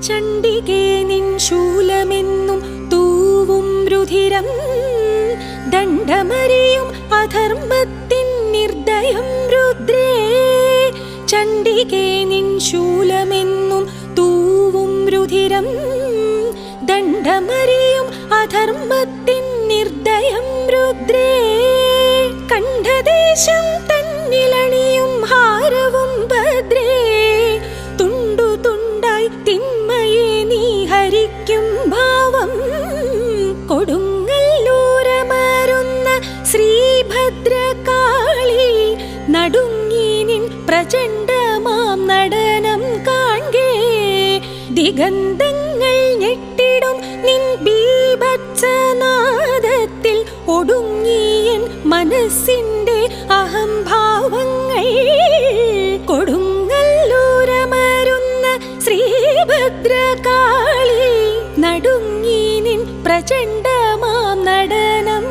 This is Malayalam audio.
ചണ്ഡികേ നിൻ ശൂലമെന്നും തൂവും രുധിരം, ദണ്ഡമറിയും അധർമ്മത്തിൻ നിർദ്ദയം രുദ്രേ. ചണ്ഡികേ നിൻ ശൂലമെന്നും തൂവും രുധിരം, ദണ്ഡമറിയും അധർമ്മത്തിൻ നിർദ്ദയം രുദ്രേ. കണ്ഠദേശം തന്നിലണിയും ഹാരവും ഭദ്രേ, തുണ്ടു തുണ്ടായി തിന്മയെ നീ ഹരിക്കും ഭാവം. കൊടുങ്ങല്ലൂരമരുന്ന ശ്രീഭദ്രകാളി, നടുങ്ങി നിൻ പ്രചണ്ഡമാം നടനം കാൺകേ. ദിഗന്ധങ്ങൾ ഞെട്ടിടും നിൻ ബീഭത്സനാദത്തിൽ, ഒടുങ്ങിയൻ മനസ്സിന്റെ അഹംഭാവങ്ങൾ. കൊടുങ്ങല്ലൂരമരുന്ന ശ്രീഭദ്രകാളി, നടുങ്ങി നിൻ പ്രചണ്ഡമാം നടനം